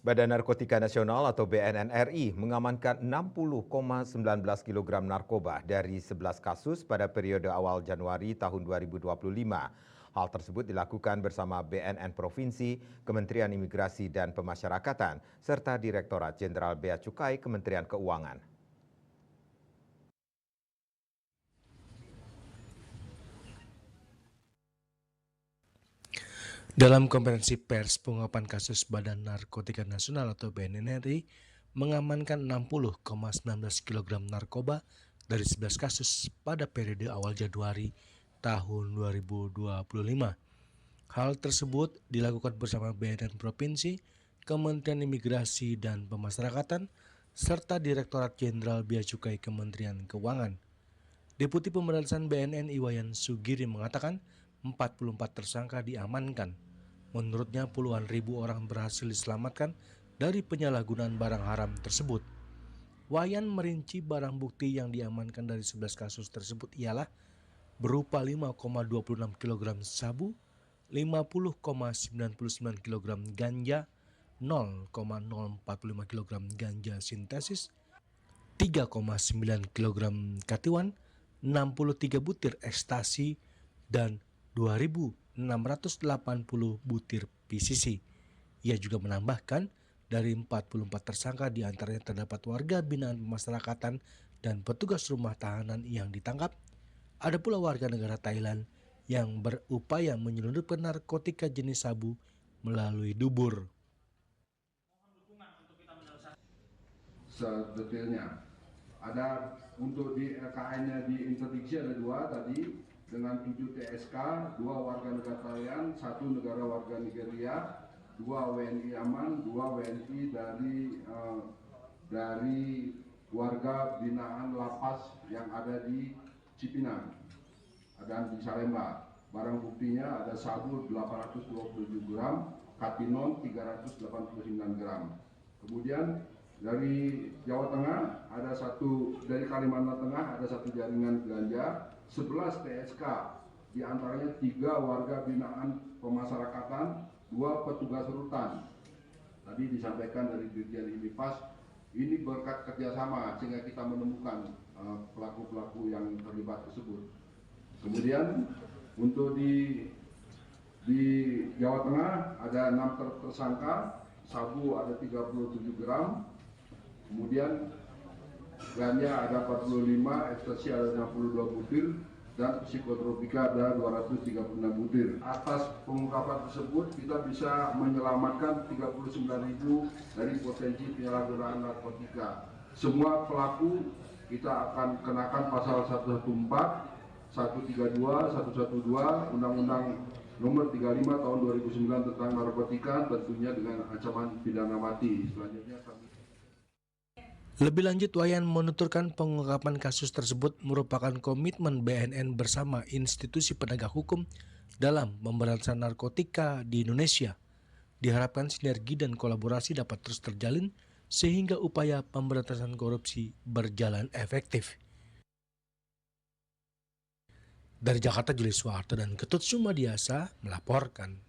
Badan Narkotika Nasional atau BNN RI mengamankan 60,19 kg narkoba dari 11 kasus pada periode awal Januari tahun 2025. Hal tersebut dilakukan bersama BNN Provinsi, Kementerian Imigrasi dan Pemasyarakatan, serta Direktorat Jenderal Bea Cukai Kementerian Keuangan. Dalam konferensi pers pengungkapan kasus Badan Narkotika Nasional atau BNN RI mengamankan 60,19 kg narkoba dari 11 kasus pada periode awal Januari tahun 2025. Hal tersebut dilakukan bersama BNN Provinsi, Kementerian Imigrasi dan Pemasyarakatan, serta Direktorat Jenderal Bea Cukai Kementerian Keuangan. Deputi Pemberantasan BNN Iwayan Sugiri mengatakan 44 tersangka diamankan. Menurutnya puluhan ribu orang berhasil diselamatkan dari penyalahgunaan barang haram tersebut. Wayan merinci barang bukti yang diamankan dari 11 kasus tersebut ialah berupa 5,26 kg sabu, 50,99 kg ganja, 0,045 kg ganja sintesis, 3,9 kg katiwan, 63 butir ekstasi, dan 2.680 butir PCC. Ia juga menambahkan dari 44 tersangka diantaranya terdapat warga binaan pemasyarakatan dan petugas rumah tahanan yang ditangkap. Ada pula warga negara Thailand yang berupaya menyelundupkan narkotika jenis sabu melalui dubur. Sedetailnya ada untuk di LKN-nya di interdiksi ada 2 tadi dengan 7 TSK, 2 warga negara Thailand, 1 negara warga Nigeria, 2 WNI aman, 2 WNI dari warga binaan lapas yang ada di Cipinang dan di Salemba. Barang buktinya ada sabu 827 gram, katinon 389 gram. Kemudian dari Jawa Tengah ada dari Kalimantan Tengah ada 1 jaringan ganja, 11 TSK, diantaranya 3 warga binaan pemasyarakatan, 2 petugas rutan. Tadi disampaikan dari Dirjen Imipas, ini berkat kerjasama sehingga kita menemukan pelaku-pelaku yang terlibat tersebut. Kemudian untuk di Jawa Tengah ada 6 tersangka, sabu ada 37 gram, kemudian ganja ada 45, ekstasi ada 62 butir, dan psikotropika ada 236 butir. Atas pengungkapan tersebut kita bisa menyelamatkan 39.000 dari potensi penyalahgunaan narkotika. Semua pelaku kita akan kenakan pasal 114, 132, 112, Undang-Undang Nomor 35 Tahun 2009 tentang narkotika, tentunya dengan ancaman pidana mati. Selanjutnya kami... Lebih lanjut, Wayan menuturkan pengungkapan kasus tersebut merupakan komitmen BNN bersama institusi penegak hukum dalam pemberantasan narkotika di Indonesia. Diharapkan sinergi dan kolaborasi dapat terus terjalin sehingga upaya pemberantasan korupsi berjalan efektif. Dari Jakarta, Julius Suharto dan Ketut Sumadiasa melaporkan.